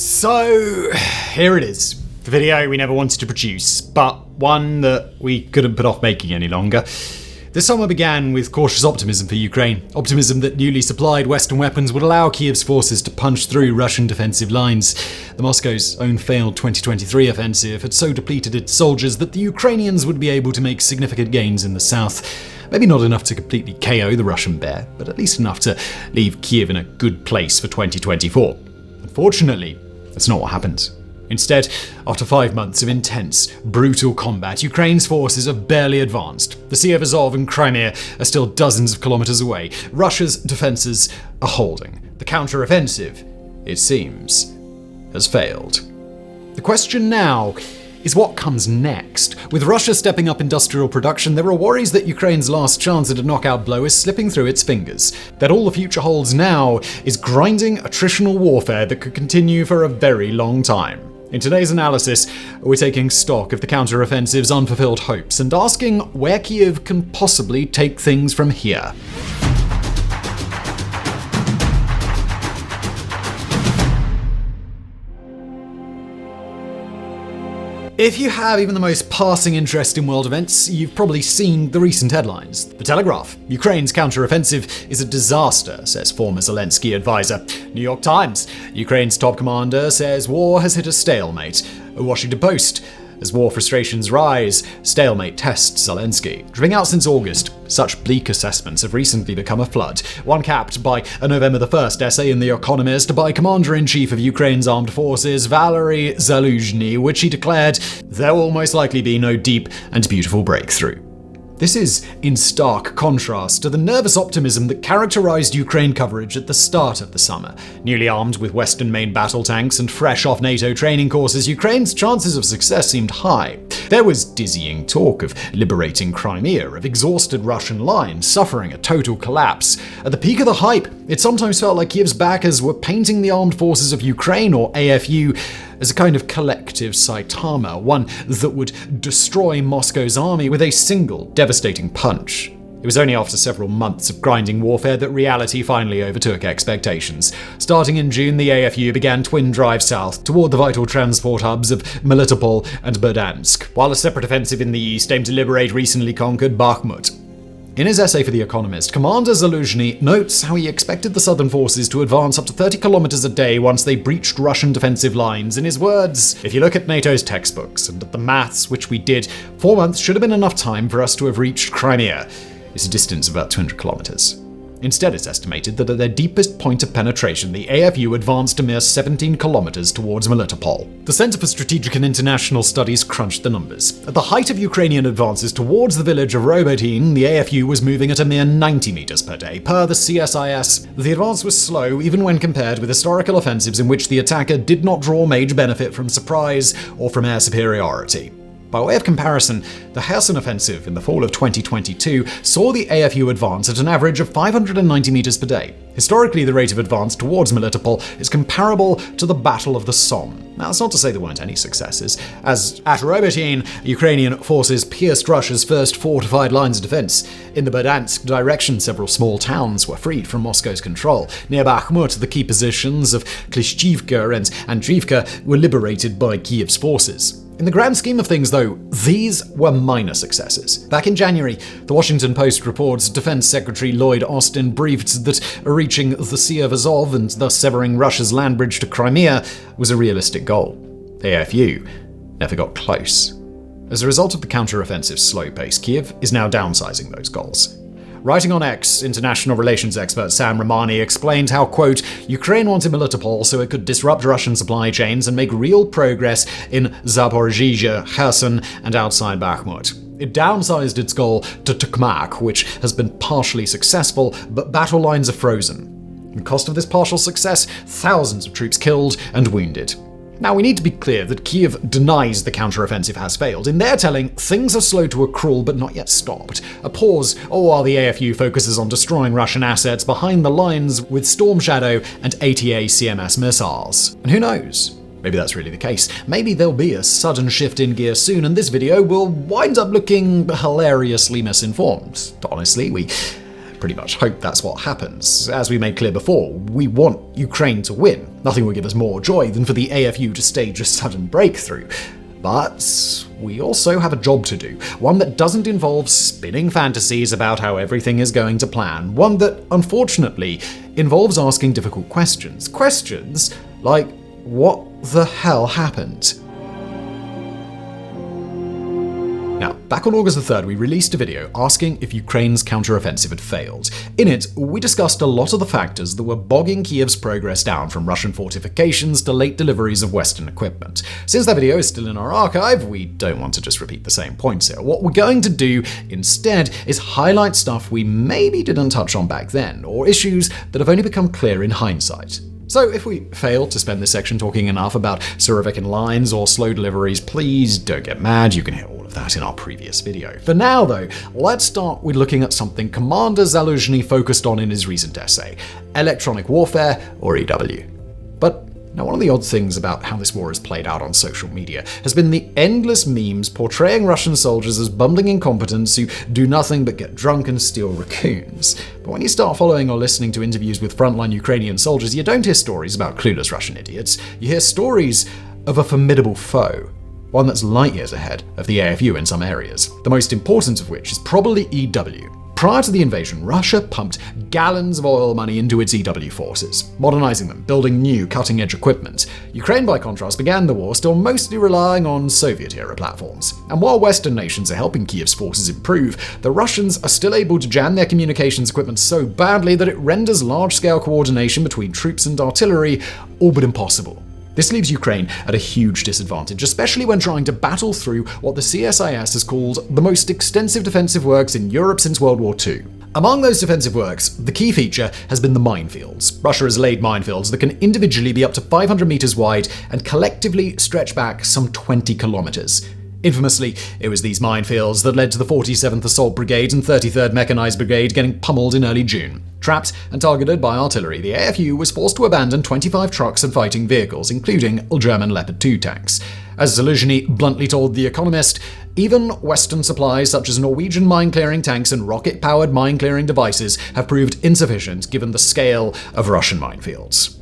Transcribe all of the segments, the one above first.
So, here it is. The video we never wanted to produce, but one that we couldn't put off making any longer. This summer began with cautious optimism for Ukraine. Optimism that newly supplied Western weapons would allow Kiev's forces to punch through Russian defensive lines. The Moscow's own failed 2023 offensive had so depleted its soldiers that the Ukrainians would be able to make significant gains in the south. Maybe not enough to completely KO the Russian bear, but at least enough to leave Kiev in a good place for 2024. Unfortunately, that's not what happened. Instead, after 5 months of intense, brutal combat, Ukraine's forces have barely advanced. The Sea of Azov and Crimea are still dozens of kilometers away. Russia's defenses are holding. The counteroffensive, it seems, has failed. The question now is what comes next. With Russia stepping up industrial production, there are worries that Ukraine's last chance at a knockout blow is slipping through its fingers. That all the future holds now is grinding attritional warfare that could continue for a very long time. In today's analysis, we're taking stock of the counteroffensive's unfulfilled hopes and asking where Kiev can possibly take things from here. If you have even the most passing interest in world events, you've probably seen the recent headlines. The Telegraph: Ukraine's counteroffensive is a disaster, says former Zelensky advisor. New York Times: Ukraine's top commander says war has hit a stalemate. A Washington Post: as war frustrations rise, stalemate tests Zelensky. Dripping out since August, such bleak assessments have recently become a flood. One capped by a November the 1st essay in The Economist by Commander-in-Chief of Ukraine's armed forces, Valery Zaluzhny, which he declared, "There will most likely be no deep and beautiful breakthrough." This is in stark contrast to the nervous optimism that characterized Ukraine coverage at the start of the summer. Newly armed with Western-made battle tanks and fresh off NATO training courses, Ukraine's chances of success seemed high. There was dizzying talk of liberating Crimea, of exhausted Russian lines suffering a total collapse. At the peak of the hype, it sometimes felt like Kiev's backers were painting the armed forces of Ukraine, or AFU, as a kind of collective Saitama, one that would destroy Moscow's army with a single devastating punch. It was only after several months of grinding warfare that reality finally overtook expectations. Starting in June, the AFU began twin drive south toward the vital transport hubs of Melitopol and Berdansk, while a separate offensive in the east aimed to liberate recently conquered Bakhmut. In his essay for The Economist, Commander Zaluzhny notes how he expected the southern forces to advance up to 30 kilometers a day once they breached Russian defensive lines. In his words, "If you look at NATO's textbooks and at the maths which we did, 4 months should have been enough time for us to have reached Crimea. It's a distance of about 200 kilometers. Instead, it's estimated that at their deepest point of penetration, the AFU advanced a mere 17 kilometers towards Melitopol. The Center for Strategic and International Studies crunched the numbers. At the height of Ukrainian advances towards the village of Robotyne, the AFU was moving at a mere 90 meters per day. Per the CSIS, the advance was slow even when compared with historical offensives in which the attacker did not draw major benefit from surprise or from air superiority. By way of comparison, the Kherson offensive in the fall of 2022 saw the AFU advance at an average of 590 meters per day. Historically, the rate of advance towards Melitopol is comparable to the Battle of the Somme. Now, that's not to say there weren't any successes, as at Robotyne, Ukrainian forces pierced Russia's first fortified lines of defense. In the Berdansk direction, several small towns were freed from Moscow's control. Near Bakhmut, the key positions of Klishchivka and Andriivka were liberated by Kiev's forces. In the grand scheme of things, though, these were minor successes. Back in January, the Washington Post reports Defense Secretary Lloyd Austin briefed that reaching the Sea of Azov and thus severing Russia's land bridge to Crimea was a realistic goal. The AFU never got close. As a result of the counteroffensive's slow pace, Kiev is now downsizing those goals. Writing on X, international relations expert Sam Ramani explained how, quote, Ukraine wanted Melitopol so it could disrupt Russian supply chains and make real progress in Zaporizhzhia, Kherson, and outside Bakhmut. It downsized its goal to Tokmak, which has been partially successful, but battle lines are frozen. The cost of this partial success, thousands of troops killed and wounded. Now, we need to be clear that Kiev denies the counteroffensive has failed. In their telling, things have slowed to a crawl but not yet stopped. A pause, while the AFU focuses on destroying Russian assets behind the lines with Storm Shadow and ATA-CMS missiles. And who knows? Maybe that's really the case. Maybe there'll be a sudden shift in gear soon and this video will wind up looking hilariously misinformed. Honestly, we pretty much hope that's what happens. As we made clear before, we want Ukraine to win. Nothing would give us more joy than for the AFU to stage a sudden breakthrough. But we also have a job to do, one that doesn't involve spinning fantasies about how everything is going to plan, one that, unfortunately, involves asking difficult questions. Questions like, what the hell happened? Now, back on August the 3rd, we released a video asking if Ukraine's counteroffensive had failed. In it, we discussed a lot of the factors that were bogging Kiev's progress down, from Russian fortifications to late deliveries of Western equipment. Since that video is still in our archive, we don't want to just repeat the same points here. What we're going to do instead is highlight stuff we maybe didn't touch on back then, or issues that have only become clear in hindsight. So if we fail to spend this section talking enough about Surovikin lines or slow deliveries, please don't get mad, you can hear all of that in our previous video. For now though, let's start with looking at something Commander Zaluzhny focused on in his recent essay, electronic warfare, or EW. But now, one of the odd things about how this war has played out on social media has been the endless memes portraying Russian soldiers as bumbling incompetents who do nothing but get drunk and steal raccoons. But when you start following or listening to interviews with frontline Ukrainian soldiers, you don't hear stories about clueless Russian idiots. You hear stories of a formidable foe, one that's light years ahead of the AFU in some areas, the most important of which is probably EW. Prior to the invasion, Russia pumped gallons of oil money into its EW forces, modernizing them, building new, cutting-edge equipment. Ukraine, by contrast, began the war still mostly relying on Soviet-era platforms. And while Western nations are helping Kiev's forces improve, the Russians are still able to jam their communications equipment so badly that it renders large-scale coordination between troops and artillery all but impossible. This leaves Ukraine at a huge disadvantage, especially when trying to battle through what the CSIS has called the most extensive defensive works in Europe since World War II. Among those defensive works, the key feature has been the minefields. Russia has laid minefields that can individually be up to 500 meters wide and collectively stretch back some 20 kilometers. Infamously, it was these minefields that led to the 47th Assault Brigade and 33rd Mechanized Brigade getting pummeled in early June. Trapped and targeted by artillery, the AFU was forced to abandon 25 trucks and fighting vehicles, including German Leopard 2 tanks. As Zaluzhny bluntly told The Economist, even Western supplies such as Norwegian mine-clearing tanks and rocket-powered mine-clearing devices have proved insufficient given the scale of Russian minefields.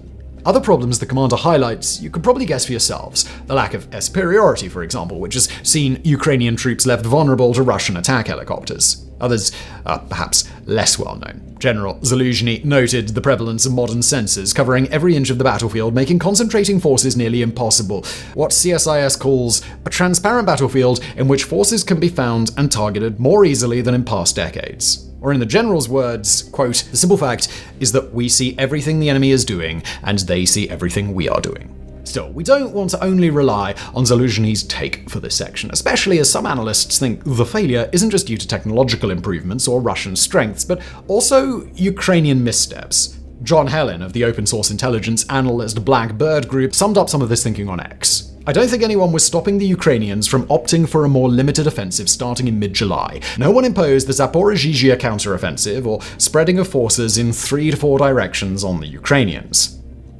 Other problems the commander highlights you could probably guess for yourselves. The lack of air superiority, for example, which has seen Ukrainian troops left vulnerable to Russian attack helicopters. Others are perhaps less well known. General Zaluzhny noted the prevalence of modern sensors covering every inch of the battlefield, making concentrating forces nearly impossible. What CSIS calls a transparent battlefield in which forces can be found and targeted more easily than in past decades. Or in the general's words, quote, "The simple fact is that we see everything the enemy is doing, and they see everything we are doing." Still, we don't want to only rely on Zaluzhny's take for this section, especially as some analysts think the failure isn't just due to technological improvements or Russian strengths, but also Ukrainian missteps. John Helen of the open source intelligence analyst Black Bird Group summed up some of this thinking on X. "I don't think anyone was stopping the Ukrainians from opting for a more limited offensive starting in mid-July. No one imposed the Zaporizhzhia counteroffensive or spreading of forces in 3 to 4 directions on the Ukrainians."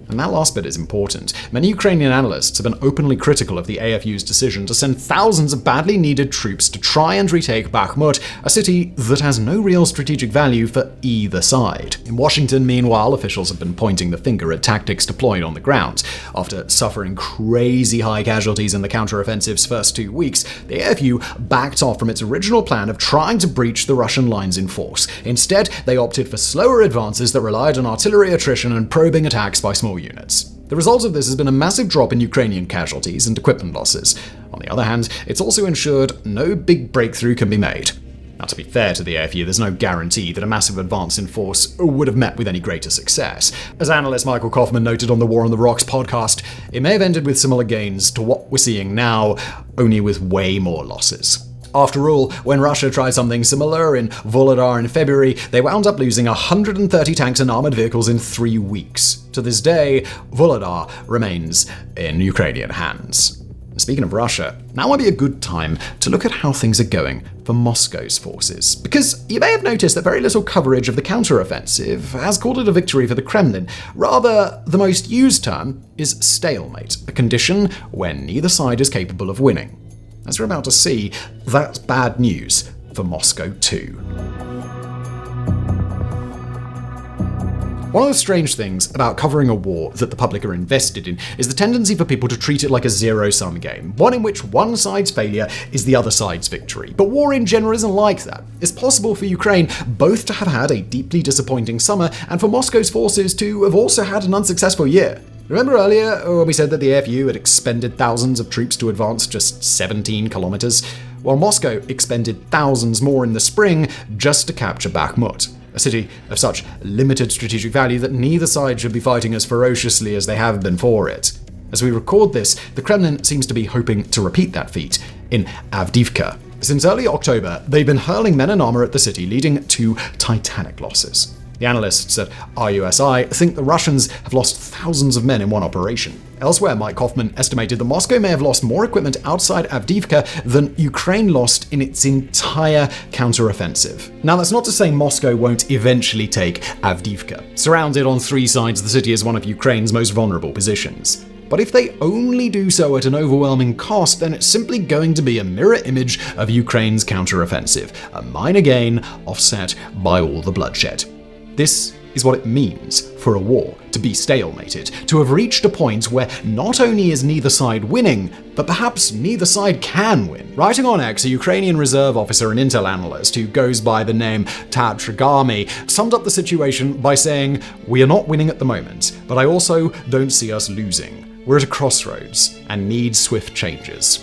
And that last bit is important. Many Ukrainian analysts have been openly critical of the AFU's decision to send thousands of badly needed troops to try and retake Bakhmut, a city that has no real strategic value for either side. In Washington, meanwhile, officials have been pointing the finger at tactics deployed on the ground. After suffering crazy high casualties in the counteroffensive's first 2 weeks, the AFU backed off from its original plan of trying to breach the Russian lines in force. Instead, they opted for slower advances that relied on artillery attrition and probing attacks by small units. The result of this has been a massive drop in Ukrainian casualties and equipment losses. On the other hand, it's also ensured no big breakthrough can be made. Now, to be fair to the AFU, there's no guarantee that a massive advance in force would have met with any greater success. As analyst Michael Kaufman noted on the War on the Rocks podcast, it may have ended with similar gains to what we're seeing now, only with way more losses. After all, when Russia tried something similar in Volodar in February, they wound up losing 130 tanks and armored vehicles in 3 weeks. To this day, Volodar remains in Ukrainian hands. Speaking of Russia, now might be a good time to look at how things are going for Moscow's forces. Because you may have noticed that very little coverage of the counteroffensive has called it a victory for the Kremlin. Rather, the most used term is stalemate, a condition when neither side is capable of winning. As we're about to see, that's bad news for Moscow too. One of the strange things about covering a war that the public are invested in is the tendency for people to treat it like a zero-sum game, one in which one side's failure is the other side's victory. But war in general isn't like that. It's possible for Ukraine both to have had a deeply disappointing summer and for Moscow's forces to have also had an unsuccessful year. Remember earlier when we said that the AFU had expended thousands of troops to advance just 17 kilometers? Well, Moscow expended thousands more in the spring just to capture Bakhmut, a city of such limited strategic value that neither side should be fighting as ferociously as they have been for it. As we record this, the Kremlin seems to be hoping to repeat that feat in Avdiivka. Since early October, they've been hurling men and armor at the city, leading to titanic losses. The analysts at RUSI think the Russians have lost thousands of men in one operation. Elsewhere, Mike Hoffman estimated that Moscow may have lost more equipment outside Avdiivka than Ukraine lost in its entire counteroffensive. Now, that's not to say Moscow won't eventually take Avdiivka. Surrounded on three sides, the city is one of Ukraine's most vulnerable positions. But if they only do so at an overwhelming cost, then it's simply going to be a mirror image of Ukraine's counteroffensive, a minor gain offset by all the bloodshed. This is what it means for a war to be stalemated, to have reached a point where not only is neither side winning, but perhaps neither side can win. Writing on X, a Ukrainian reserve officer and intel analyst who goes by the name Tatragami summed up the situation by saying, "We are not winning at the moment, but I also don't see us losing. We're at a crossroads and need swift changes."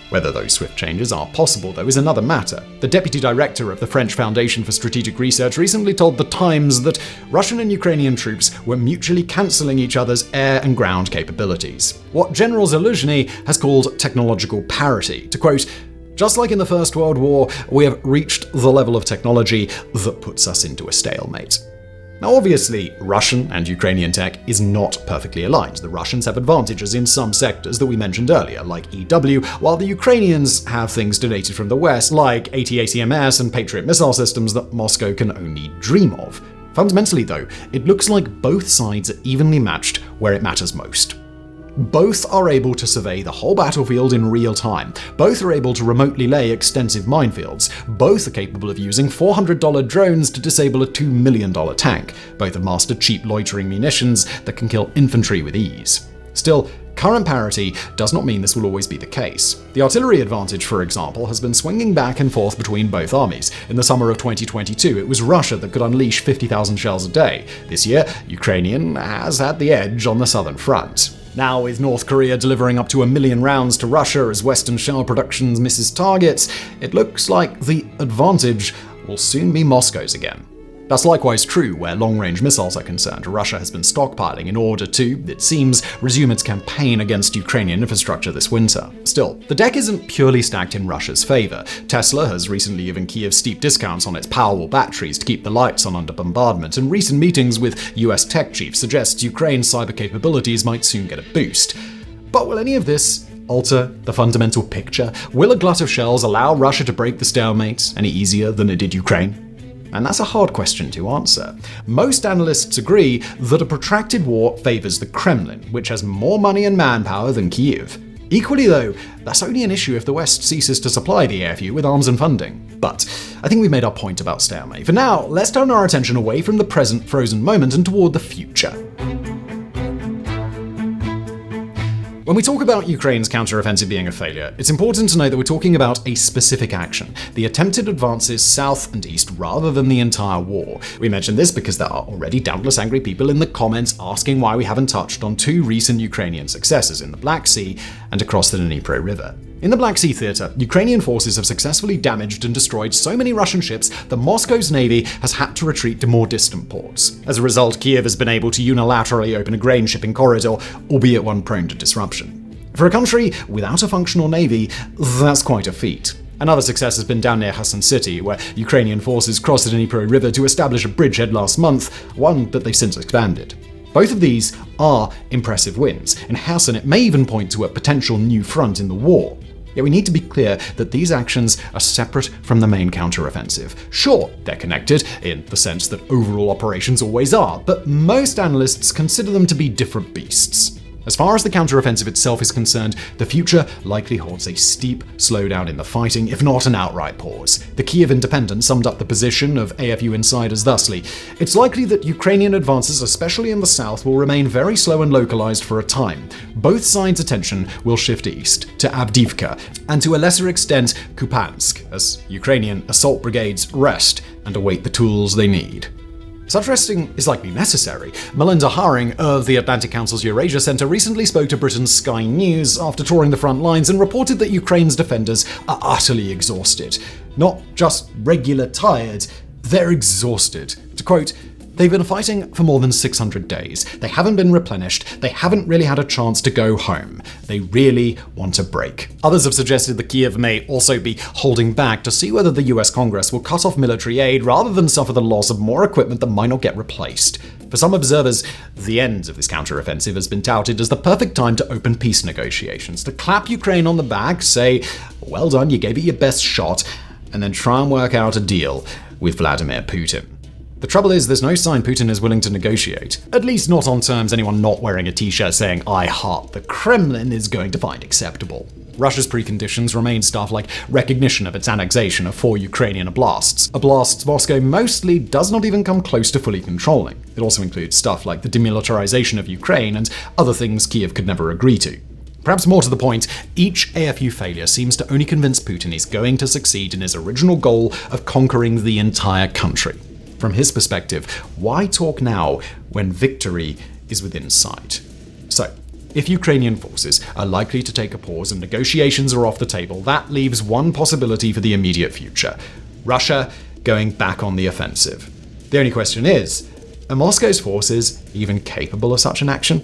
Whether those swift changes are possible, though, is another matter. The deputy director of the French Foundation for Strategic Research recently told The Times that Russian and Ukrainian troops were mutually cancelling each other's air and ground capabilities, what General Zaluzhny has called technological parity. To quote, "Just like in the First World War, we have reached the level of technology that puts us into a stalemate." Now, obviously, Russian and Ukrainian tech is not perfectly aligned. The Russians have advantages in some sectors that we mentioned earlier, like EW, while the Ukrainians have things donated from the West, like ATACMS and Patriot missile systems that Moscow can only dream of. Fundamentally, though, it looks like both sides are evenly matched where it matters most. Both are able to survey the whole battlefield in real time. Both are able to remotely lay extensive minefields. Both are capable of using $400 drones to disable a $2 million tank. Both have mastered cheap loitering munitions that can kill infantry with ease. Still, current parity does not mean this will always be the case. The artillery advantage, for example, has been swinging back and forth between both armies. In the summer of 2022, it was Russia that could unleash 50,000 shells a day. This year, Ukrainian has had the edge on the southern front. Now, with North Korea delivering up to 1 million rounds to Russia as Western shell productions misses targets, it looks like the advantage will soon be Moscow's again. That's likewise true where long-range missiles are concerned. Russia has been stockpiling in order to, it seems, resume its campaign against Ukrainian infrastructure this winter. Still, the deck isn't purely stacked in Russia's favor. Tesla has recently given Kyiv steep discounts on its Powerwall batteries to keep the lights on under bombardment, and recent meetings with US tech chiefs suggest Ukraine's cyber capabilities might soon get a boost. But will any of this alter the fundamental picture? Will a glut of shells allow Russia to break the stalemate any easier than it did Ukraine? And that's a hard question to answer. Most analysts agree that a protracted war favors the Kremlin, which has more money and manpower than Kyiv. Equally, though, that's only an issue if the West ceases to supply the AFU with arms and funding. But I think we've made our point about stalemate. For now, let's turn our attention away from the present frozen moment and toward the future. When we talk about Ukraine's counteroffensive being a failure, it's important to note that we're talking about a specific action, the attempted advances south and east rather than the entire war. We mention this because there are already doubtless angry people in the comments asking why we haven't touched on two recent Ukrainian successes in the Black Sea and across the Dnipro River. In the Black Sea theater, Ukrainian forces have successfully damaged and destroyed so many Russian ships that Moscow's navy has had to retreat to more distant ports. As a result, Kyiv has been able to unilaterally open a grain shipping corridor, albeit one prone to disruption. For a country without a functional navy, that's quite a feat. Another success has been down near Kherson City, where Ukrainian forces crossed the Dnipro River to establish a bridgehead last month, one that they've since expanded. Both of these are impressive wins. In Kherson, it may even point to a potential new front in the war. Yet we need to be clear that these actions are separate from the main counteroffensive. Sure, they're connected, in the sense that overall operations always are, but most analysts consider them to be different beasts. As far as the counteroffensive itself is concerned, the future likely holds a steep slowdown in the fighting, if not an outright pause. The Kyiv Independent summed up the position of AFU insiders thusly: "It's likely that Ukrainian advances, especially in the south, will remain very slow and localized for a time. Both sides' attention will shift east, to Avdiivka, and to a lesser extent Kupiansk, as Ukrainian assault brigades rest and await the tools they need." Such resting is likely necessary. Melinda Haring of the Atlantic Council's Eurasia Center recently spoke to Britain's Sky News after touring the front lines and reported that Ukraine's defenders are utterly exhausted. Not just regular tired, they're exhausted. To quote, "They've been fighting for more than 600 days. They haven't been replenished. They haven't really had a chance to go home. They really want a break." Others have suggested that Kyiv may also be holding back to see whether the US Congress will cut off military aid rather than suffer the loss of more equipment that might not get replaced. For some observers, the end of this counteroffensive has been touted as the perfect time to open peace negotiations, to clap Ukraine on the back, say, "Well done, you gave it your best shot," and then try and work out a deal with Vladimir Putin. The trouble is, there's no sign Putin is willing to negotiate. At least not on terms anyone not wearing a t-shirt saying "I heart the Kremlin" is going to find acceptable. Russia's preconditions remain stuff like recognition of its annexation of 4 Ukrainian oblasts. Oblasts Moscow mostly does not even come close to fully controlling. It also includes stuff like the demilitarization of Ukraine and other things Kyiv could never agree to. Perhaps more to the point, each AFU failure seems to only convince Putin he's going to succeed in his original goal of conquering the entire country. From his perspective, why talk now when victory is within sight? So, if Ukrainian forces are likely to take a pause and negotiations are off the table, that leaves one possibility for the immediate future: Russia going back on the offensive. The only question is, are Moscow's forces even capable of such an action?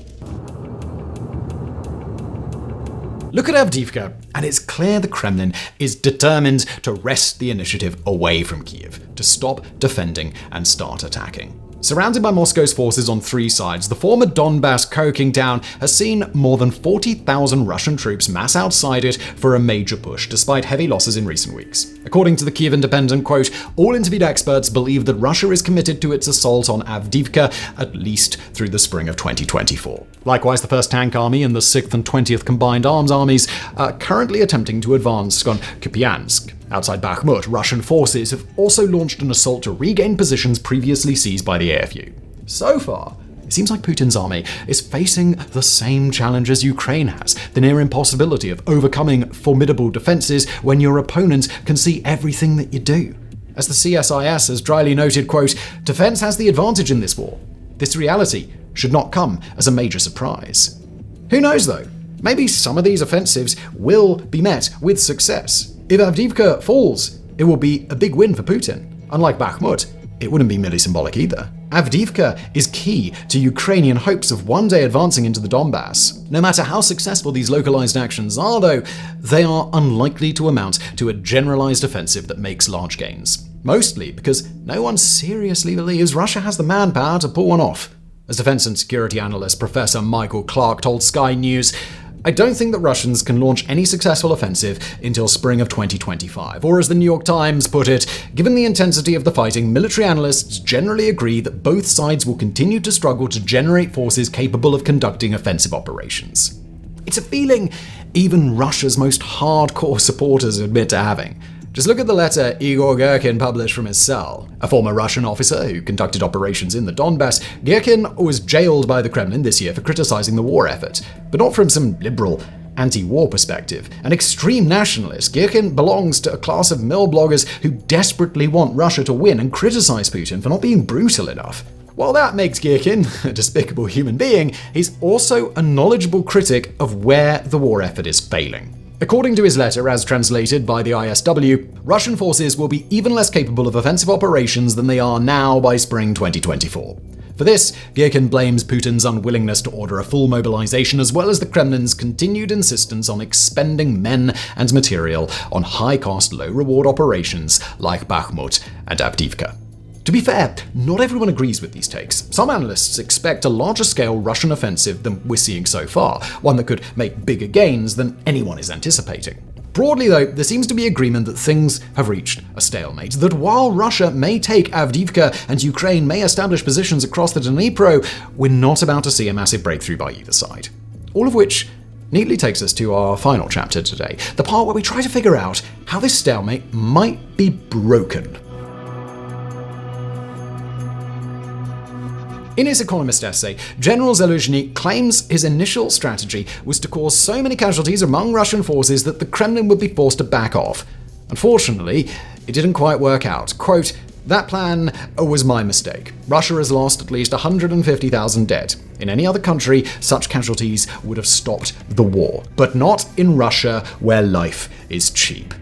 Look at Avdiivka, and it's clear the Kremlin is determined to wrest the initiative away from Kyiv, to stop defending and start attacking. Surrounded by Moscow's forces on 3 sides, the former Donbass coking town has seen more than 40,000 Russian troops mass outside it for a major push, despite heavy losses in recent weeks. According to the Kyiv Independent, quote, "All interviewed experts believe that Russia is committed to its assault on Avdiivka at least through the spring of 2024. Likewise, the 1st Tank Army and the 6th and 20th Combined Arms Armies are currently attempting to advance on Kupiansk. Outside Bakhmut, Russian forces have also launched an assault to regain positions previously seized by the AFU. So far, it seems like Putin's army is facing the same challenges Ukraine has, the near impossibility of overcoming formidable defenses when your opponent can see everything that you do. As the CSIS has dryly noted, quote, "Defense has the advantage in this war. This reality should not come as a major surprise." Who knows though? Maybe some of these offensives will be met with success. If Avdiivka falls, it will be a big win for Putin. Unlike Bakhmut, it wouldn't be merely symbolic either. Avdiivka is key to Ukrainian hopes of one day advancing into the Donbass. No matter how successful these localized actions are, though, they are unlikely to amount to a generalized offensive that makes large gains. Mostly because no one seriously believes Russia has the manpower to pull one off. As defense and security analyst Professor Michael Clark told Sky News, "I don't think that Russians can launch any successful offensive until spring of 2025. Or as the New York Times put it, given the intensity of the fighting, military analysts generally agree that both sides will continue to struggle to generate forces capable of conducting offensive operations." It's a feeling even Russia's most hardcore supporters admit to having. Just look at the letter Igor Girkin published from his cell. A former Russian officer who conducted operations in the Donbass, Girkin was jailed by the Kremlin this year for criticizing the war effort, but not from some liberal, anti-war perspective. An extreme nationalist, Girkin belongs to a class of mill bloggers who desperately want Russia to win and criticize Putin for not being brutal enough. While that makes Girkin a despicable human being, he's also a knowledgeable critic of where the war effort is failing. According to his letter, as translated by the ISW, Russian forces will be even less capable of offensive operations than they are now by spring 2024. For this, Girkin blames Putin's unwillingness to order a full mobilization as well as the Kremlin's continued insistence on expending men and material on high-cost, low-reward operations like Bakhmut and Avdiivka. To be fair, not everyone agrees with these takes. Some analysts expect a larger-scale Russian offensive than we're seeing so far, one that could make bigger gains than anyone is anticipating. Broadly, though, there seems to be agreement that things have reached a stalemate, that while Russia may take Avdiivka and Ukraine may establish positions across the Dnipro, we're not about to see a massive breakthrough by either side. All of which neatly takes us to our final chapter today, the part where we try to figure out how this stalemate might be broken. In his Economist essay, General Zaluzhny claims his initial strategy was to cause so many casualties among Russian forces that the Kremlin would be forced to back off. Unfortunately, it didn't quite work out. Quote, "That plan was my mistake. Russia has lost at least 150,000 dead. In any other country, such casualties would have stopped the war. But not in Russia, where life is cheap."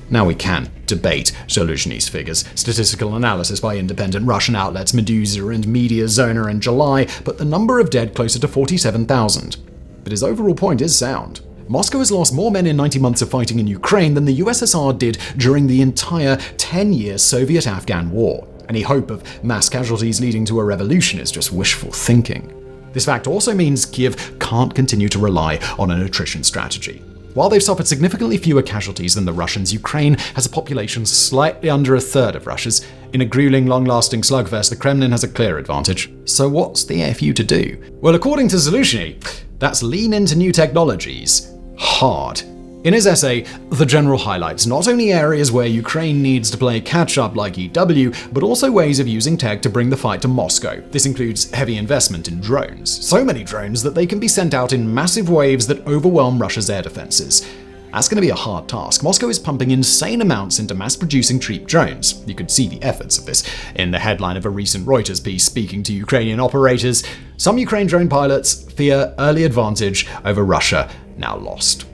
Now we can debate Zaluzhny's figures. Statistical analysis by independent Russian outlets Medusa and Mediazona in July put the number of dead closer to 47,000. But his overall point is sound. Moscow has lost more men in 90 months of fighting in Ukraine than the USSR did during the entire 10-year Soviet-Afghan war. Any hope of mass casualties leading to a revolution is just wishful thinking. This fact also means Kiev can't continue to rely on an attrition strategy. While they've suffered significantly fewer casualties than the Russians, Ukraine has a population slightly under a third of Russia's. In a grueling, long-lasting slugfest, the Kremlin has a clear advantage. So what's the AFU to do? Well, according to Zaluzhny, that's lean into new technologies hard. In his essay, the general highlights not only areas where Ukraine needs to play catch-up like EW, but also ways of using tech to bring the fight to Moscow. This includes heavy investment in drones. So many drones that they can be sent out in massive waves that overwhelm Russia's air defenses. That's going to be a hard task. Moscow is pumping insane amounts into mass-producing cheap drones. You could see the efforts of this in the headline of a recent Reuters piece speaking to Ukrainian operators. Some Ukraine drone pilots fear early advantage over Russia now lost.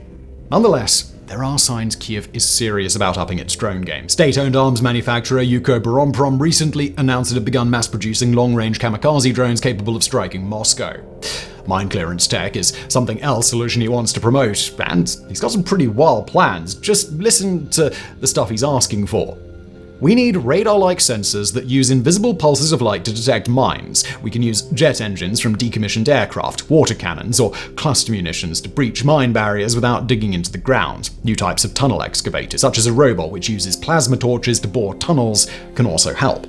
Nonetheless, there are signs Kiev is serious about upping its drone game. State-owned arms manufacturer Ukroboronprom recently announced it had begun mass-producing long-range kamikaze drones capable of striking Moscow. Mine clearance tech is something else Zaluzhny wants to promote, and he's got some pretty wild plans. Just listen to the stuff he's asking for. We need radar-like sensors that use invisible pulses of light to detect mines. We can use jet engines from decommissioned aircraft, water cannons, or cluster munitions to breach mine barriers without digging into the ground. New types of tunnel excavators, such as a robot which uses plasma torches to bore tunnels, can also help.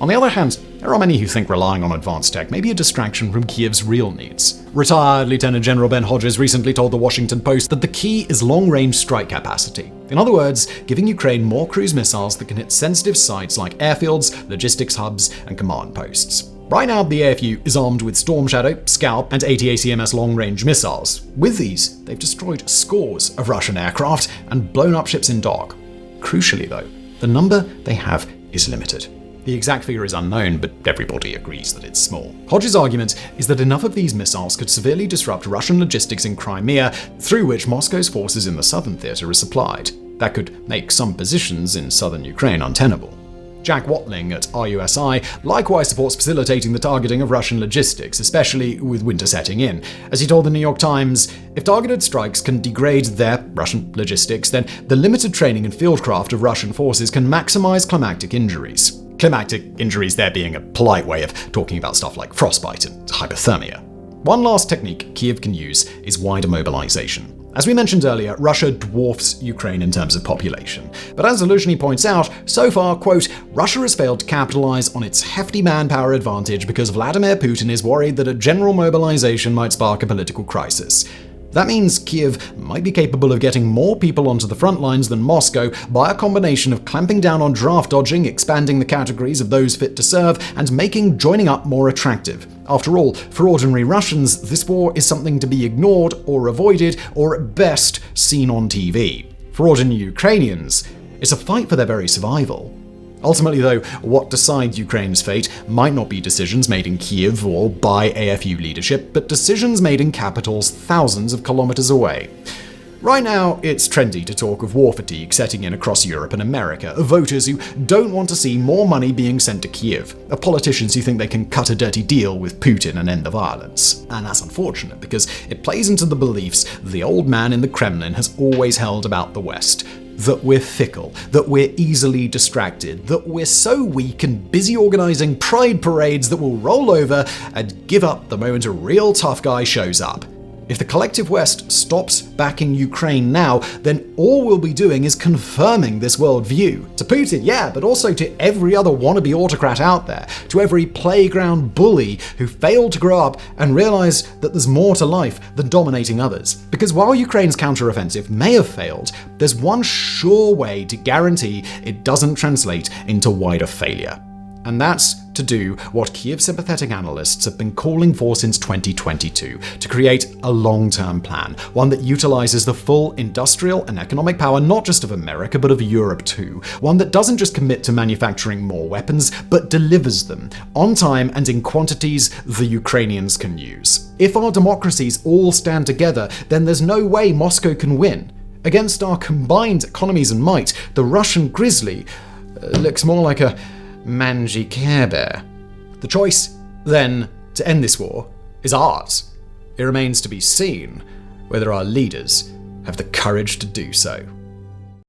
On the other hand, there are many who think relying on advanced tech may be a distraction from Kiev's real needs. Retired Lieutenant General Ben Hodges recently told the Washington Post that the key is long-range strike capacity. In other words, giving Ukraine more cruise missiles that can hit sensitive sites like airfields, logistics hubs, and command posts. Right now, the AFU is armed with Storm Shadow, Scalp, and ATACMS long-range missiles. With these, they've destroyed scores of Russian aircraft and blown up ships in dock. Crucially, though, the number they have is limited. The exact figure is unknown, but everybody agrees that it's small. Hodges' argument is that enough of these missiles could severely disrupt Russian logistics in Crimea, through which Moscow's forces in the southern theater are supplied. That could make some positions in southern Ukraine untenable. Jack Watling at RUSI likewise supports facilitating the targeting of Russian logistics, especially with winter setting in. As he told the New York Times, if targeted strikes can degrade their Russian logistics, then the limited training and fieldcraft of Russian forces can maximize climactic injuries. Climactic injuries there being a polite way of talking about stuff like frostbite and hypothermia. One last technique Kiev can use is wider mobilization. As we mentioned earlier, Russia dwarfs Ukraine in terms of population. But as Zaluzhny points out, so far, quote, Russia has failed to capitalize on its hefty manpower advantage because Vladimir Putin is worried that a general mobilization might spark a political crisis. That means Kiev might be capable of getting more people onto the front lines than Moscow by a combination of clamping down on draft dodging, expanding the categories of those fit to serve, and making joining up more attractive. After all, for ordinary Russians, this war is something to be ignored or avoided, or at best seen on TV. For ordinary Ukrainians, it's a fight for their very survival. Ultimately, though, what decides Ukraine's fate might not be decisions made in Kiev or by AFU leadership, but decisions made in capitals thousands of kilometers away. Right now, it's trendy to talk of war fatigue setting in across Europe and America, of voters who don't want to see more money being sent to Kiev, of politicians who think they can cut a dirty deal with Putin and end the violence. And that's unfortunate because it plays into the beliefs the old man in the Kremlin has always held about the West. That we're fickle, that we're easily distracted, that we're so weak and busy organizing pride parades that we'll roll over and give up the moment a real tough guy shows up. If the collective West stops backing Ukraine now, then all we'll be doing is confirming this worldview. To Putin, yeah, but also to every other wannabe autocrat out there, to every playground bully who failed to grow up and realize that there's more to life than dominating others. Because while Ukraine's counteroffensive may have failed, there's one sure way to guarantee it doesn't translate into wider failure. And that's to do what Kyiv-sympathetic analysts have been calling for since 2022, to create a long-term plan, one that utilizes the full industrial and economic power not just of America but of Europe too, one that doesn't just commit to manufacturing more weapons, but delivers them, on time and in quantities the Ukrainians can use. If our democracies all stand together, then there's no way Moscow can win. Against our combined economies and might, the Russian grizzly looks more like a mangy Care Bear. The choice, then, to end this war is ours. It remains to be seen whether our leaders have the courage to do so.